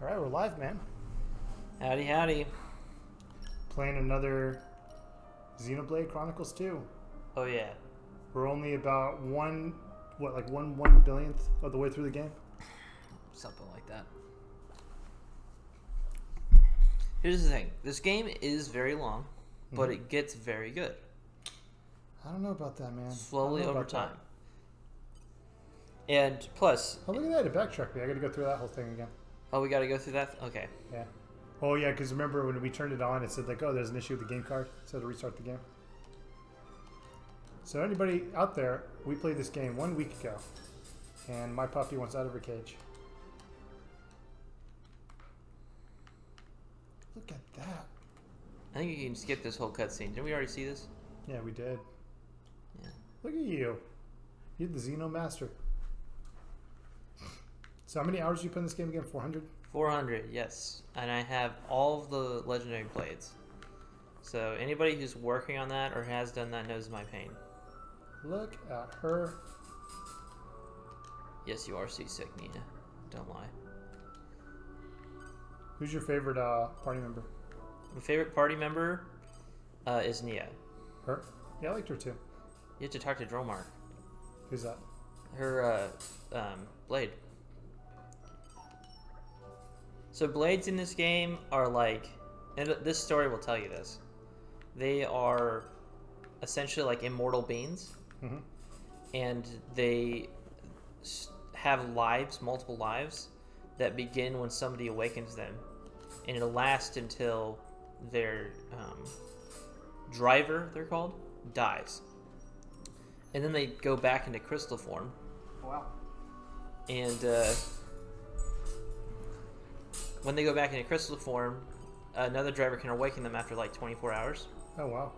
All right, we're live, man. Howdy, howdy. Playing another Xenoblade Chronicles 2. Oh, yeah. We're only about one billionth of the way through the game. Something like that. Here's the thing. This game is very long, but it gets very good. I don't know about that, man. Slowly over time. And plus... Oh, look at that. It backtracked me. I got to go through that whole thing again. Oh, we got to go through that? Okay. Yeah. Oh, yeah, because remember when we turned it on, it said, like, oh, there's an issue with the game card. So to restart the game. So anybody out there, we played this game 1 week ago. And my puppy wants out of her cage. Look at that. I think you can skip this whole cutscene. Didn't we already see this? Yeah, we did. Yeah. Look at you. You're the Xeno Master. So how many hours did you put in this game again? 400? 400, yes. And I have all of the legendary blades. So anybody who's working on that or has done that knows my pain. Look at her. Yes, you are seasick, Nina. Don't lie. Who's your favorite party member? My favorite party member is Nia. Her? Yeah, I liked her too. You have to talk to Dromar. Who's that? Her blade. So blades in this game are like, and this story will tell you this. They are essentially like immortal beings, and they have lives, multiple lives, that begin when somebody awakens them, and it'll last until their driver, they're called, dies, and then they go back into crystal form. Wow. And when they go back into crystal form, another driver can awaken them after like 24 hours. Oh, wow.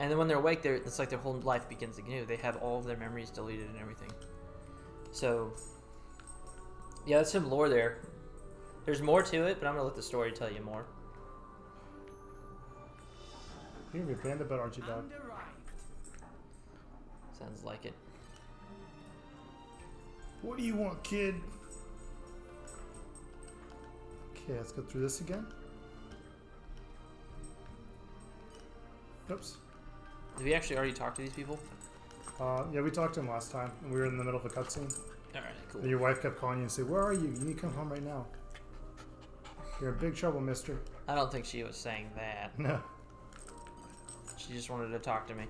And then when they're awake, it's like their whole life begins anew. They have all of their memories deleted and everything. So, yeah, that's some lore there. There's more to it, but I'm going to let the story tell you more. You're going to be a bandit, but aren't you, dog? Sounds like it. What do you want, kid? Okay, let's go through this again. Oops. Have we actually already talked to these people? Yeah, we talked to him last time, and we were in the middle of a cutscene. Alright, cool. And your wife kept calling you and said, "Where are you? You need to come home right now. You're in big trouble, mister." I don't think she was saying that. No. She just wanted to talk to me.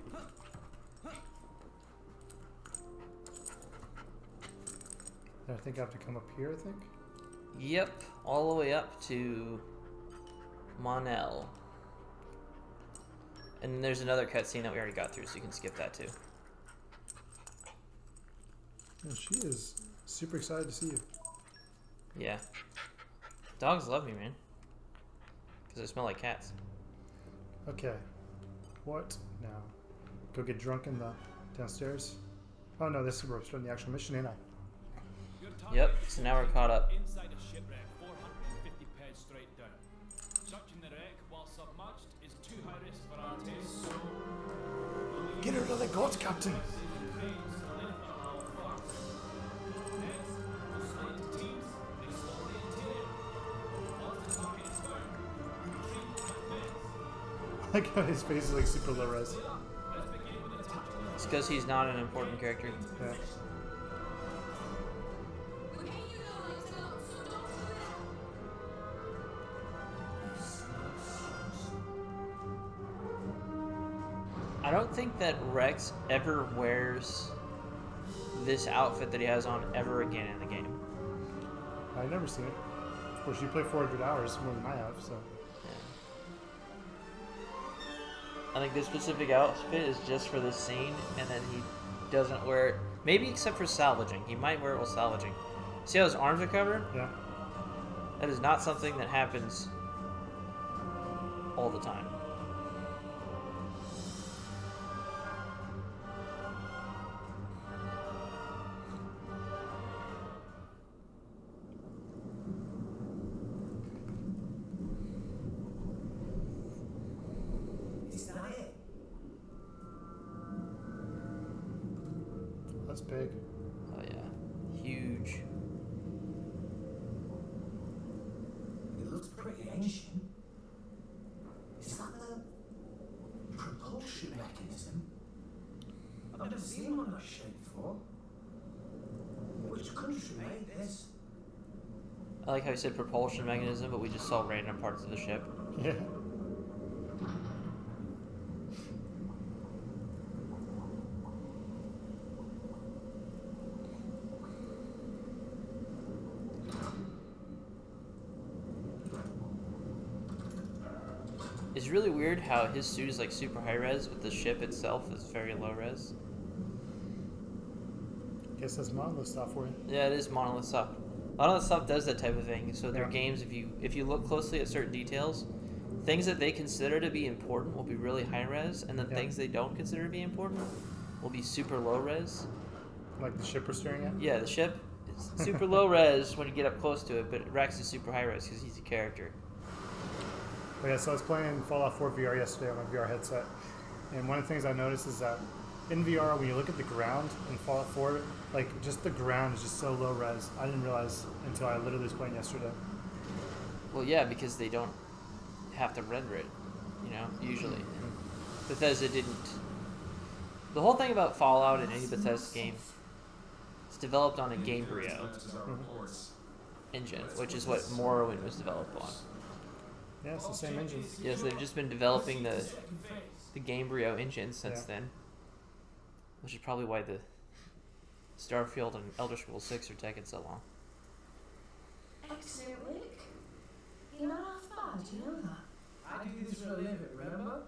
I think I have to come up here, I think. Yep, all the way up to Monel. And there's another cutscene that we already got through, so you can skip that too. And she is super excited to see you. Yeah. Dogs love me, man. Because I smell like cats. Okay. What now? Go get drunk in the downstairs? Oh no, this is where we're starting the actual mission, ain't I? Yep, so now we're caught up. Inside a shipwreck, 450 pairs straight down. Searching the wreck while submerged is too high risk for our tests. Get her to the gods, Captain! I like how his face is like super low res. It's because he's not an important character. Yeah. I don't think that Rex ever wears this outfit that he has on ever again in the game. I've never seen it. Of course, you play 400 hours more than I have, so. I think this specific outfit is just for this scene, and then he doesn't wear it. Maybe except for salvaging. He might wear it while salvaging. See how his arms are covered? Yeah. That is not something that happens all the time. That's big. Oh yeah, huge. engine. Is that the propulsion mechanism? I've never seen one of that shape before. Which country made this? I like how you said propulsion mechanism, but we just saw random parts of the ship. Yeah. It's really weird how his suit is like super high res, but the ship itself is very low res. Guess that's Monolith stuff for you. Yeah, it is Monolith stuff. Monolith stuff does that type of thing. So their Yeah. games, if you look closely at certain details, things that they consider to be important will be really high res, and then Yeah. things they don't consider to be important will be super low res. Like the ship we're staring at? Yeah, the ship is super low res when you get up close to it, but Rex is super high res because he's a character. But yeah, so I was playing Fallout 4 VR yesterday on my VR headset. And one of the things I noticed is that in VR, when you look at the ground in Fallout 4, like just the ground is just so low res. I didn't realize until I literally was playing yesterday. Well, yeah, because they don't have to render it, you know, usually. Bethesda didn't. The whole thing about Fallout in any Bethesda game, it's developed on a Gamebryo engine, which is what Morrowind was developed on. Yeah, it's the same engine. Yes, they've just been developing the Gamebryo engine since Yeah. then, which is probably why the Starfield and Elder Scrolls 6 are taking so long. Excellent work. You're not half bad, you know that. I do this for a living, remember?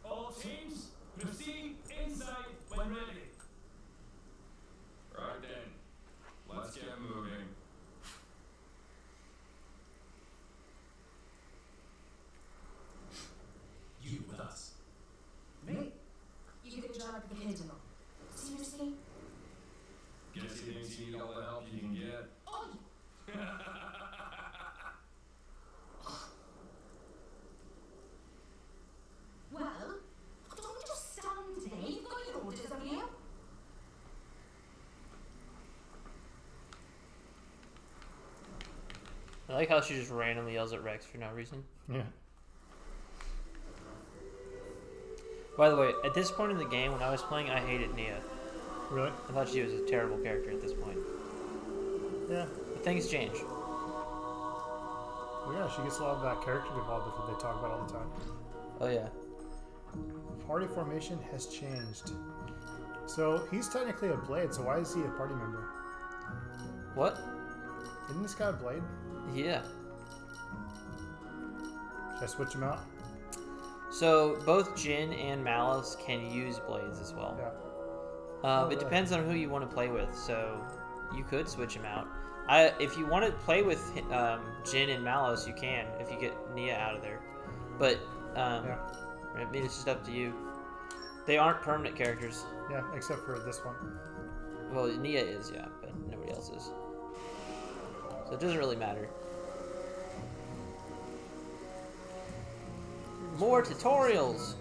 All teams, proceed inside when ready. Right then, let's get moving. You with us. Me? You could drag the kid along. Seriously? Guess he thinks you need all the help you can get. Oh, well, don't just stand there. You've got your orders, haven't you? I like how she just randomly yells at Rex for no reason. Yeah. By the way, at this point in the game, when I was playing, I hated Nia. Really? I thought she was a terrible character at this point. Yeah. But things change. Well, yeah, she gets a lot of that character development that they talk about all the time. Oh yeah. Party formation has changed. So he's technically a Blade, so why is he a party member? What? Isn't this guy a Blade? Yeah. Should I switch him out? So both Jin and Malice can use blades as well. Yeah. It really? depends on who you want to play with. So you could switch him out. If you want to play with Jin and Malice, you can. If you get Nia out of there, but Yeah. I mean, it's just up to you. They aren't permanent characters. Yeah, except for this one. Well, Nia is, yeah, but nobody else is. So it doesn't really matter. More tutorials.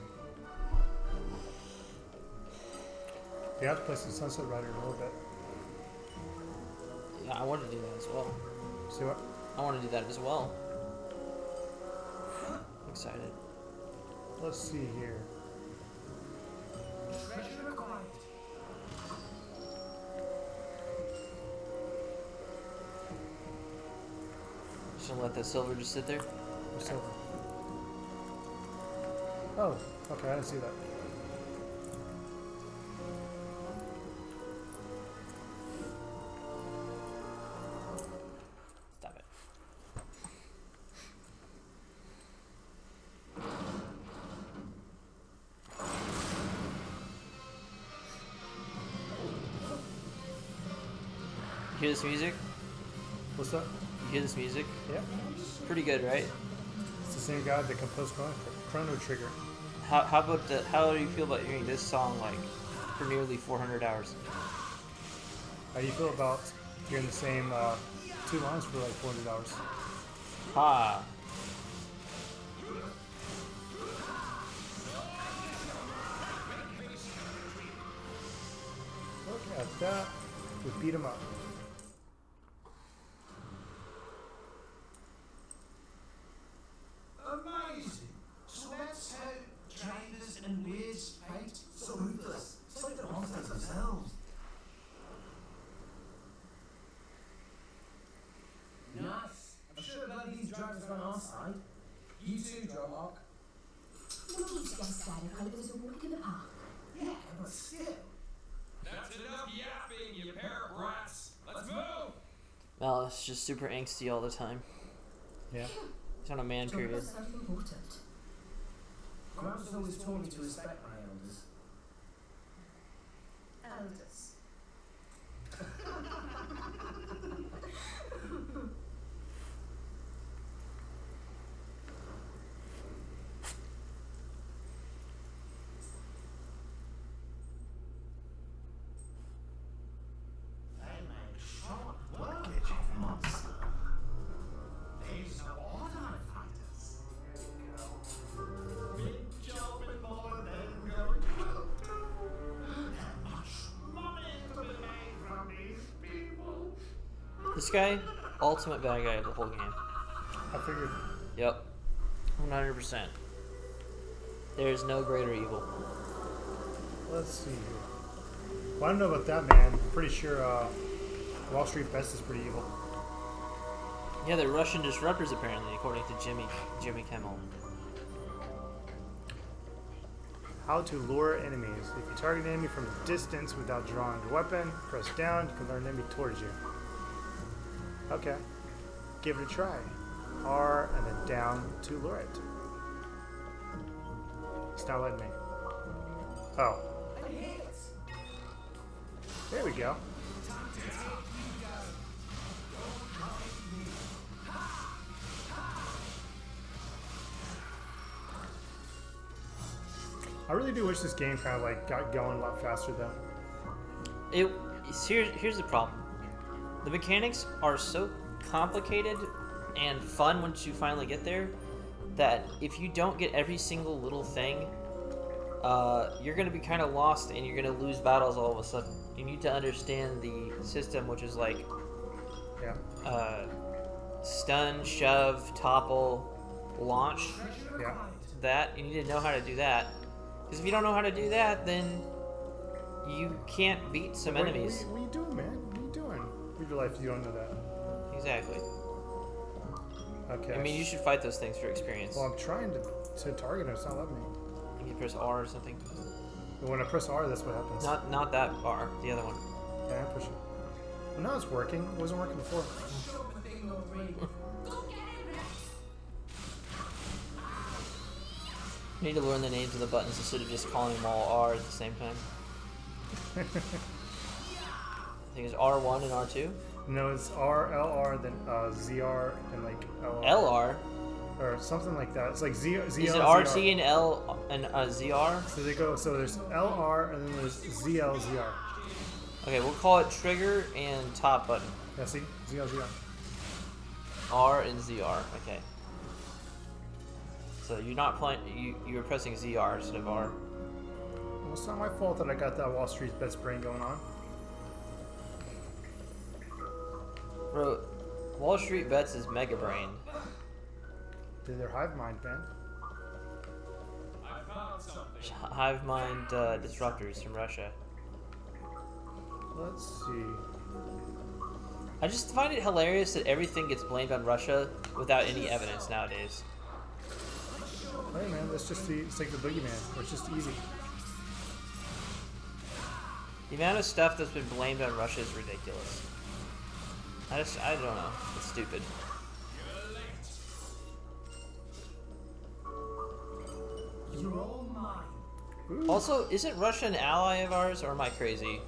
You have to play some Sunset Rider in a little bit. Yeah, I want to do that as well. See what? I want to do that as well. I'm excited. Let's see here. Treasure acquired. Just gonna let that silver just sit there. What's over? Oh, okay, I didn't see that. Stop it. You hear this music? What's that? You hear this music? Yeah. Pretty good, right? It's the same guy that composed Chrono Trigger. How about the, how do you feel about hearing this song like for nearly 400 hours? How do you feel about hearing the same two lines for like 400 hours? Ha! Look at that. We beat him up. side. You too, Joe Mark. We'll keep to get started while it was a walk in the park. Yeah, but still. That's enough yapping, you pair of brats. Let's move. Well, it's just super angsty all the time. Yeah. He's on a man Talk about period. self-important. Gramps always taught me to respect my elders. Elders. They make short work of monster. These are ordinary fighters. Big job and more than going well. There's much money to be made from these people. This guy, ultimate bad guy of the whole game. I figured. Yep. 100%. There's no greater evil. Let's see here. Well, I don't know about that, man. I'm pretty sure Wall Street Best is pretty evil. Yeah, they're Russian disruptors apparently, according to Jimmy Kimmel. How to lure enemies. If you target an enemy from a distance without drawing your weapon, press down, you can lure an enemy towards you. Okay. Give it a try. R and then down to lure it. It's not letting me. Oh. There we go. I really do wish this game kind of like got going a lot faster though. Here's the problem. The mechanics are so complicated and fun once you finally get there that if you don't get every single little thing, you're going to be kind of lost and you're going to lose battles all of a sudden. You need to understand the system, which is like Yeah. stun, shove, topple, launch. Yeah. That you need to know how to do that. Because if you don't know how to do that, then you can't beat some enemies. What are you doing, man? What are you doing with your life if you don't know that? Exactly. Okay. I mean, you should fight those things for experience. Well, I'm trying to target him. It's not letting me. You can press R or something. But when I press R, that's what happens. Not that R, the other one. Yeah, I'm pushing. Well, now it's working. It wasn't working before. You need to learn the names of the buttons instead of just calling them all R at the same time. I think it's R1 and R2. No, it's R, LR, then ZR, and like LR. LR? Or something like that. It's like ZL, Is it ZR. RT and L and ZR? So they go, so there's LR and then there's ZL, ZR. Okay, we'll call it trigger and top button. Yeah, see? ZL, ZR. R and ZR, okay. So you're not playing, you were pressing ZR instead of R. Well, it's not my fault that I got that Wall Street Bets brain going on. Bro, Wall Street Bets is Mega Brain. Dude, they're hive mind, man. I found something. Hive mind disruptors from Russia. Let's see. I just find it hilarious that everything gets blamed on Russia without any evidence nowadays. Hey man, that's just it's like the boogeyman. It's just easy. The amount of stuff that's been blamed on Russia is ridiculous. I don't know. It's stupid. You're all mine. Ooh. Also, isn't Russia an ally of ours, or am I crazy?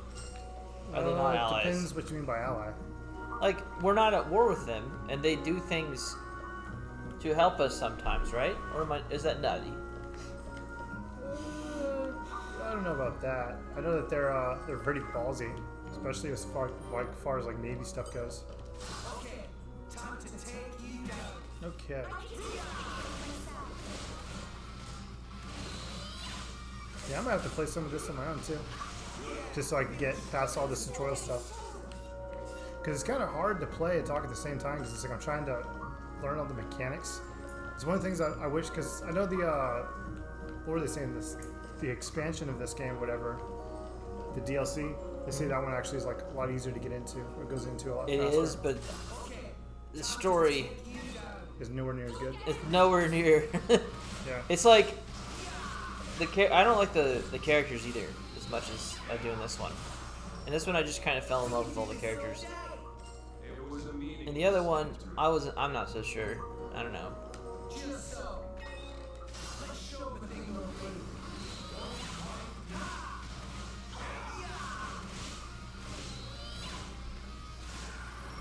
Are they not It allies? depends what you mean by ally. Like, we're not at war with them, and they do things to help us sometimes, right? Or is that nutty? I don't know about that. I know that they're pretty ballsy, especially as far as like Navy stuff goes. Okay, time to take you down. Okay. Yeah, I'm gonna have to play some of this on my own too, just so I can get past all this tutorial stuff. Because it's kind of hard to play and talk at the same time. Because it's like I'm trying to learn all the mechanics. It's one of the things I wish, because I know the what were they saying, the expansion of this game, whatever, the DLC. They say that one actually is like a lot easier to get into, or goes into a lot It faster. is, but the story is nowhere near as good. It's nowhere near. Yeah. It's like I don't like the characters either as much as I do in this one. In this one, I just kind of fell in love with all the characters. In the other one, I'm not so sure. I don't know. Just so. Let's show the thing real quick.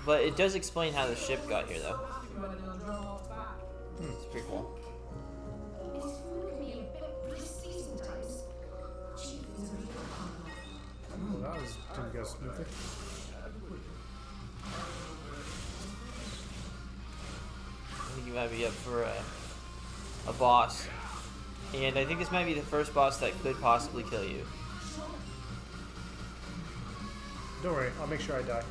But it does explain how the ship got here, though. It's pretty cool. It is food me a bit risky sometimes. Chief is a real problem. Well, that didn't go smoothly. I think you might be up for a boss. And I think this might be the first boss that could possibly kill you. Don't worry, I'll make sure I die.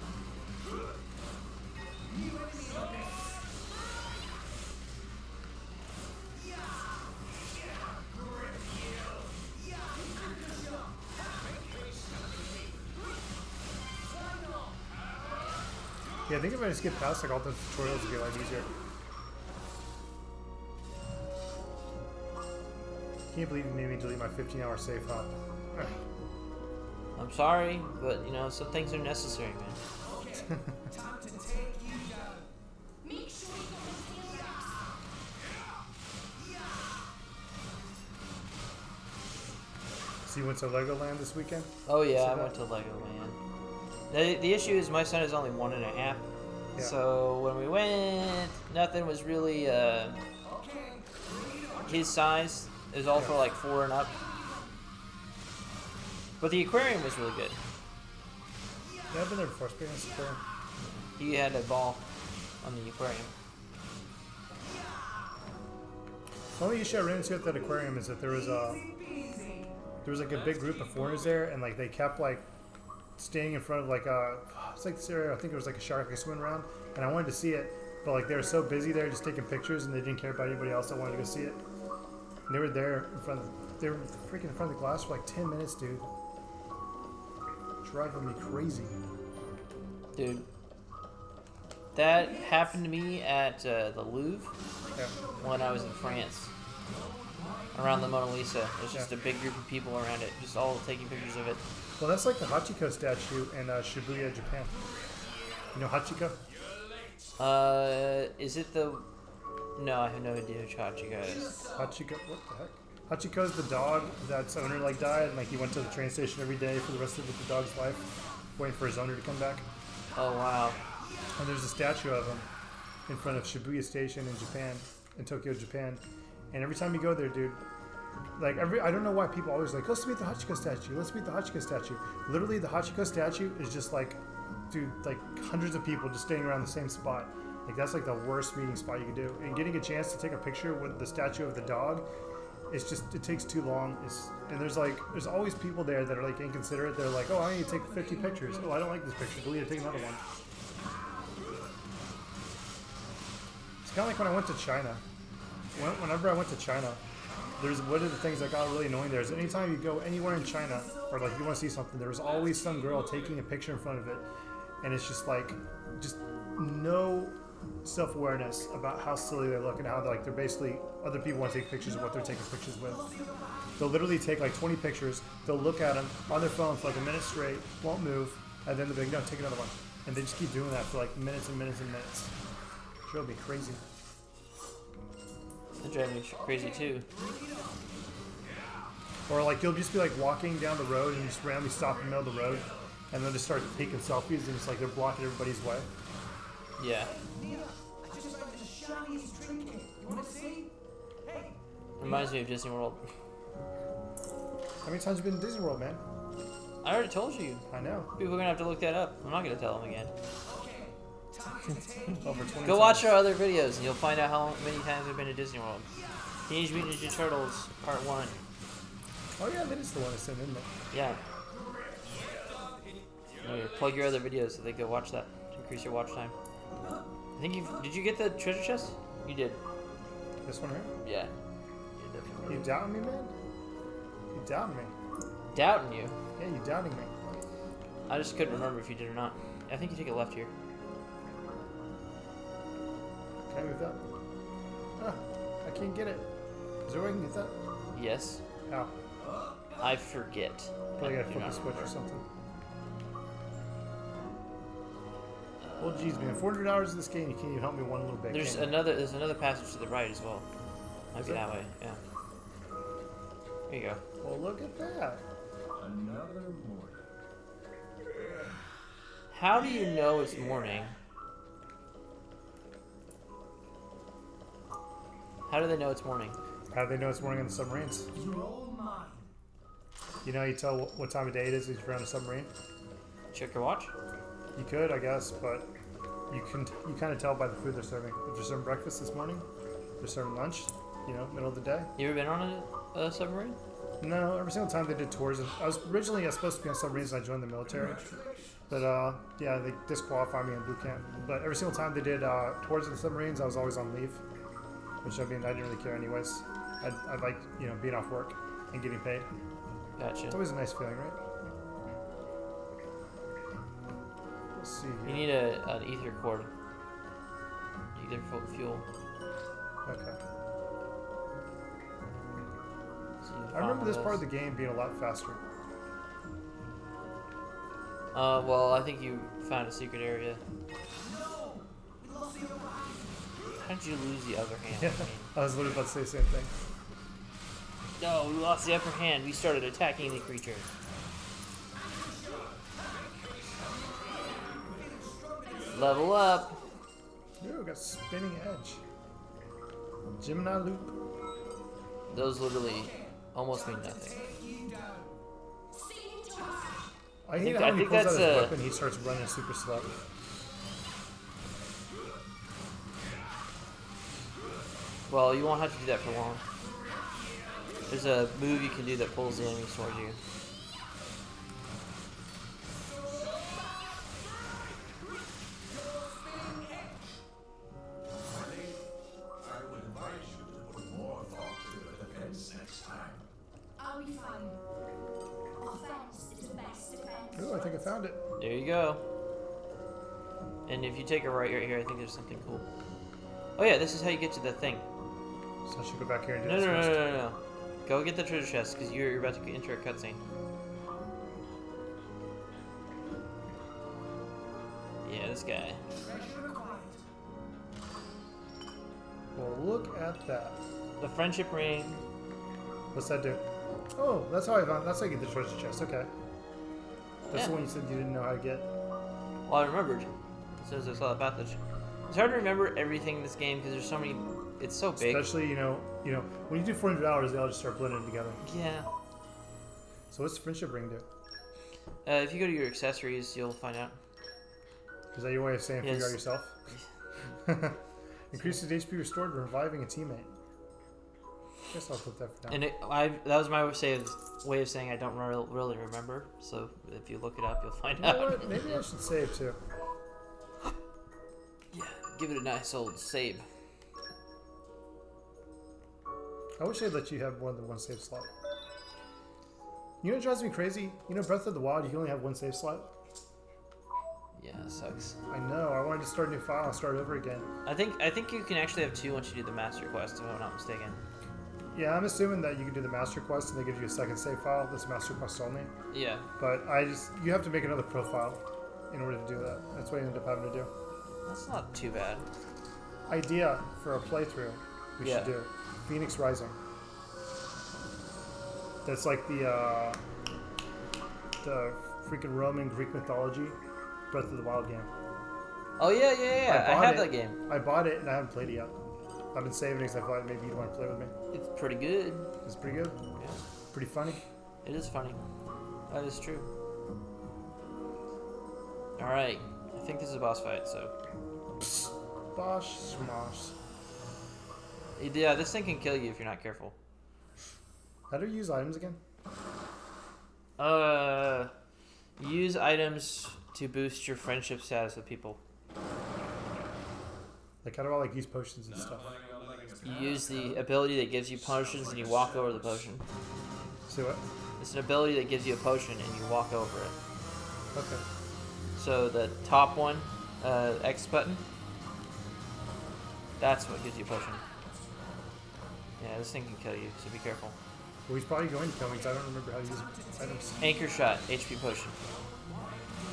Yeah, I think if I just get past like all the tutorials, it'll be a lot easier. Can't believe you made me delete my 15-hour save file. I'm sorry, but you know, some things are necessary, man. Time to take you down. Make sure you get the tail wraps. So you went to Legoland this weekend? Oh yeah, See I that? went to Legoland. The issue is my son is only 1.5, Yeah. so when we went, nothing was really his size. It was all for like 4 and up. But the aquarium was really good. Yeah, I've been there before. It's pretty nice aquarium. He had a ball on the aquarium. The only issue I ran into at that aquarium is that there was like a big group of foreigners there, and like they kept like staying in front of like it's like this area. I think it was like a shark like swimming around, and I wanted to see it, but like they were so busy there just taking pictures, and they didn't care about anybody else that wanted to go see it. And they were there in front of they were freaking in front of the glass for like 10 minutes, dude. Driving me crazy. Dude, that happened to me at the Louvre Yeah. when I was in France. Around the Mona Lisa. There's just a big group of people around it, just all taking pictures of it. Well, that's like the Hachiko statue in Shibuya, Japan. You know Hachiko? Is it the... No, I have no idea who Chachika is. Hachiko, what the heck? Hachiko's the dog that's owner like died, and like he went to the train station every day for the rest of the dog's life, waiting for his owner to come back. Oh, wow. And there's a statue of him in front of Shibuya Station in Japan, in Tokyo, Japan. And every time you go there, dude, like I don't know why people always like, let's meet the Hachiko statue, let's meet the Hachiko statue. Literally, the Hachiko statue is just like, dude, like hundreds of people just staying around the same spot. Like that's like the worst meeting spot you can do. And getting a chance to take a picture with the statue of the dog, it's just, it takes too long. And there's always people there that are like inconsiderate. They're like, oh, I need to take 50 pictures. Oh, I don't like this picture. Delete it, take another one. It's kind of like when I went to China. Whenever I went to China, there's one of the things that got really annoying there is anytime you go anywhere in China, or like you want to see something, there was always some girl taking a picture in front of it. And it's just like, just no self-awareness about how silly they look and how they're basically, other people want to take pictures of what they're taking pictures with. They'll literally take like 20 pictures, they'll look at them on their phone for like a minute straight, won't move, and then they'll be like, no, take another one. And they just keep doing that for like minutes and minutes and minutes. It drove me crazy. That drives me crazy too. Or like you'll just be like walking down the road and you just randomly stop in the middle of the road and then just start taking selfies and it's like they're blocking everybody's way. Yeah. I just found the shiniest trinket. You want to see? Hey. Reminds me of Disney World. How many times have you been to Disney World, man? I already told you. I know. People are gonna have to look that up. I'm not gonna tell them again. Over 20 Go watch times. our other videos and you'll find out how many times I've been to Disney World. Teenage Mutant Ninja Turtles Part 1. Oh yeah, that is the one I sent in there. Yeah. Plug your other videos so they go watch that to increase your watch time. I think did you get the treasure chest? You did. This one here? Yeah. You definitely. You doubting me, man? You doubting me? Doubting you. Yeah, you doubting me. I just couldn't remember if you did or not. I think you take it left here. Can I move that? Ah, I can't get it. Is there a way I can get that? Yes. How? I forget. Probably I gotta do flip the not switch or remember. something. Well, geez, man, 400 hours of this game, you can't even help me one little bit. There's can you? another passage to the right as well. Might Is be there? that way. Yeah. There you go. Well, look at that. Another morning. How do you know it's morning? How do they know it's morning? How do they know it's morning on the submarines? You're all mine. You know how you tell what time of day it is if you're on a submarine? Check your watch. You could, I guess, but you kind of tell by the food they're serving. If they're serving breakfast this morning, they're serving lunch, you know, middle of the day. You ever been on a submarine? No, every single time they did tours. I was supposed to be on submarines when I joined the military, but yeah, they disqualified me in boot camp. But every single time they did tours of the submarines, I was always on leave, which I mean I didn't really care anyways. I like being off work and getting paid. Gotcha. It's always a nice feeling, right? Let's see You here. need an ether cord. Ether fuel. Okay. So you I remember find this part of those. the game being a lot faster. Well, I think you found a secret area. How did you lose the upper hand? Yeah, I was literally about to say the same thing. No, we lost the upper hand. We started attacking the creature. Level up. Ooh, got spinning edge. Gemini loop. Those literally almost mean nothing. I hate think- how I when he think pulls out his that's, weapon, he starts running super slow. Well, you won't have to do that for long. There's a move you can do that pulls the enemies towards you. I would advise you to put more thought to your defense next time. I'll be fine. Offense is the best defense. Ooh, I think I found it. There you go. And if you take a right here, I think there's something cool. Oh yeah, this is how you get to the thing. So I should go back here and do No, this no, no, first. no, no, no. Go get the treasure chest, because you're about to enter a cutscene. Yeah, this guy. Treasure acquired. Well, look at that. The friendship ring. What's that do? Oh, that's how I found. That's how you get the treasure chest. Okay. That's Yeah. the one you said you didn't know how to get. Well, I remembered. As soon as I saw the passage. It's hard to remember everything in this game because there's so many. It's so big. Especially, when you do 400 hours, they all just start blending together. Yeah. So what's the friendship ring do? If you go to your accessories, you'll find out. Is that your way of saying figure out Yes. yourself? Increases HP restored when reviving a teammate. Guess I'll put that for now. And that was my way of saying I don't really remember. So if you look it up, you'll find You know out. what? Maybe I should save too. Yeah, give it a nice old save. I wish I'd let you have more than one save slot. You know what drives me crazy? You know Breath of the Wild, you can only have one save slot? Yeah, it sucks. I know, I wanted to start a new file and start over again. I think you can actually have two once you do the master quest, if I'm not mistaken. Yeah, I'm assuming that you can do the master quest and they give you a second save file that's master quest only. Yeah. But you have to make another profile in order to do that. That's what you end up having to do. That's not too bad. Idea for a playthrough we Yeah. should do. Phoenix Rising. That's like the freaking Roman Greek mythology Breath of the Wild game. Oh yeah, yeah. I bought have it. that game. I bought it and I haven't played it yet. I've been saving it because I thought maybe you'd want to play with me. It's pretty good. It's pretty good. Yeah. Pretty funny. It is funny. That is true. All right. I think this is a boss fight. So. Bosh, smosh. Yeah, this thing can kill you if you're not careful. How do you use items again? Use items to boost your friendship status with people. Like how do I use potions and stuff? You use the ability that gives you potions and you walk over the potion. See what? It's an ability that gives you a potion and you walk over it. Okay. So the top one, X button, that's what gives you a potion. Yeah, this thing can kill you, so be careful. Well, he's probably going to kill me because I don't remember how to use items. Anchor shot, HP potion.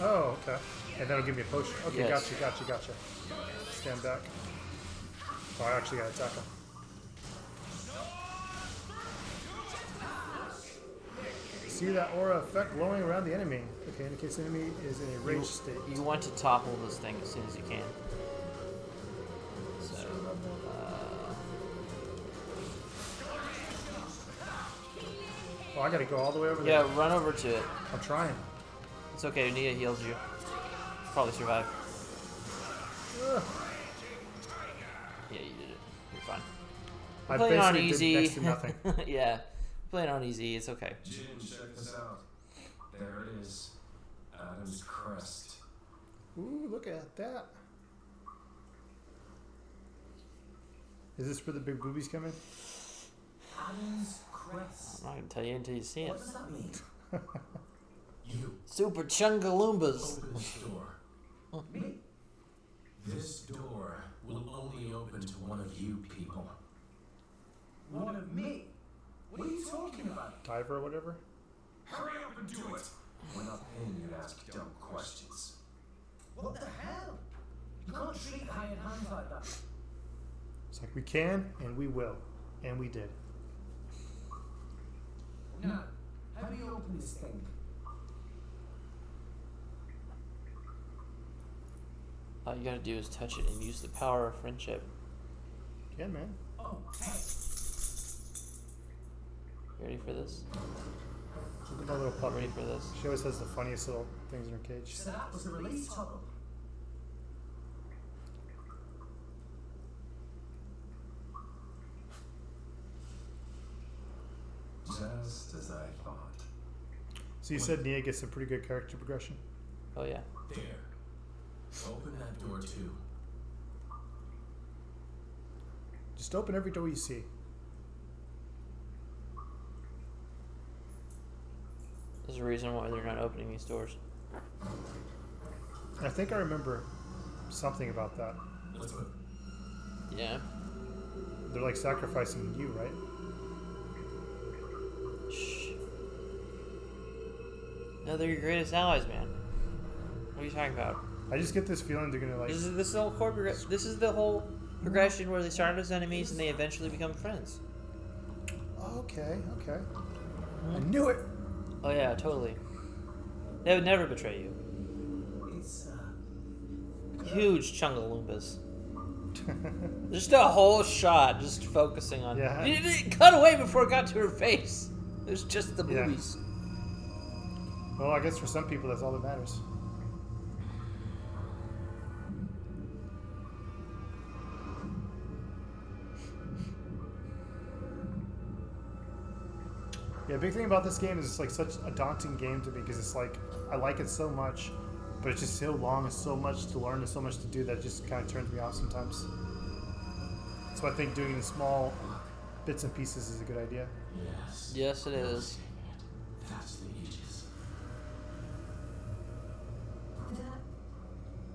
Oh, okay. And that'll give me a potion. Okay, Yes. gotcha. Stand back. Oh, I actually gotta attack him. See that aura effect glowing around the enemy. Okay, in case the enemy is in a rage state. You want to topple this thing as soon as you can. So, Oh, I gotta go all the way over there. yeah, run over to it. I'm trying. It's okay, Nia heals you. Probably survive. Ugh. Yeah, you did it. You're fine. I Playing on basically easy. did next to nothing. Yeah, playing on easy. It's okay. Jin, check this out. There it is. Adam's crest. Ooh, look at that. Is this where the big boobies come in? Adam's crest. I'm not gonna tell you until you see it. What does that mean? You Super Chungaloombas. open this door. Me? This door will only open to one of you people. One of me? What are you talking about? Diver or whatever? Hurry up and do it! We're not paying you to ask dumb questions. What the hell? You can't treat hired hands like that. It's like we can and we will. And we did. Now, how do you open this thing? All you gotta do is touch it and use the power of friendship. Yeah, man. Oh, hey. You ready for this? Look at my little puppy. Ready for this? She always has the funniest little things in her cage. So that was the release toggle. Just as I thought. So you said Nia gets some pretty good character progression? Oh yeah. There. Open that door too. Just open every door you see. There's a reason why they're not opening these doors. I think I remember something about that. Let's move. Yeah. They're like sacrificing you, right? Shh. No, they're your greatest allies, man. What are you talking about? I just get this feeling they're gonna like. This is the whole this is the whole progression where they start as enemies and they eventually become friends. Okay. I knew it. Oh yeah, totally. They would never betray you. It's, Huge Chungaloombas. Just a whole shot, just focusing on. Yeah. It cut away before it got to her face. There's just the Yeah. boobies. Well, I guess for some people that's all that matters. Yeah, big thing about this game is it's like such a daunting game to me because it's like I like it so much, but it's just so long and so much to learn and so much to do that it just kind of turns me off sometimes. So I think doing it in small bits and pieces is a good idea. Yes. Yes, it is. That's the Aegis.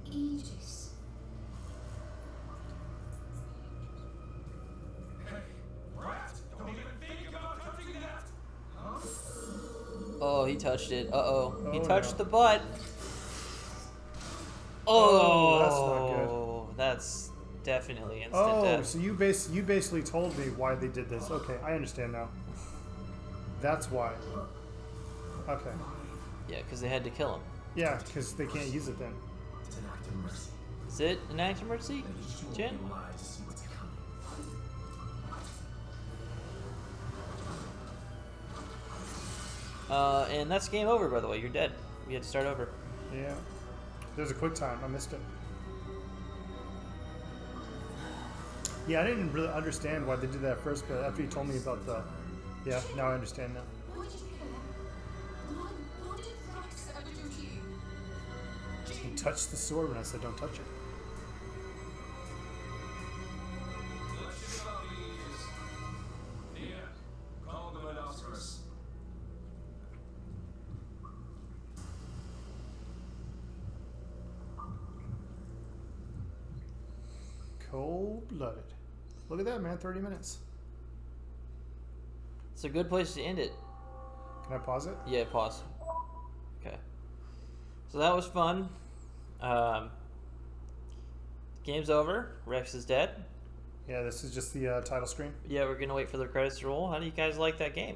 The Aegis. Hey, rat! Don't even think about touching that! Oh, he touched it. Uh-oh. He Oh, touched no. the butt. Oh, that's Oh, not good. That's definitely instant Oh, death. so you basically told me why they did this. Okay, I understand now. That's why. Okay. Yeah, because they had to kill him. Yeah, because they can't use it then. It's an act of mercy. Is it an act of mercy, That each will Jen? be alive to see what's coming. And that's game over, by the way. You're dead. We had to start over. Yeah. There's a quick time. I missed it. Yeah, I didn't really understand why they did that at first, but after you told me about the... Yeah, now I understand now. Why did you kill him? What did Rex ever do to you? He touched the sword when I said don't touch it. Let's check out the Aegis. Nia, call the rhinoceros. Cold-blooded. Look at that, man. 30 minutes. It's a good place to end it. Can I pause it? Yeah, pause. Okay. So that was fun. Game's over. Rex is dead. Yeah, this is just the title screen. Yeah, we're gonna wait for the credits to roll. How do you guys like that game?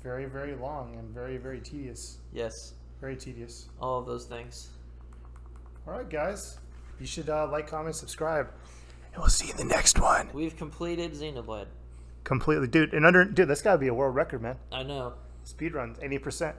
Very, very long and very, very tedious. Yes, Very tedious. all of those things. All right, guys. You should like, comment, subscribe. And we'll see you in the next one. We've completed Xenoblade. Completely. Dude, that's got to be a world record, man. I know. Speedruns, 80%.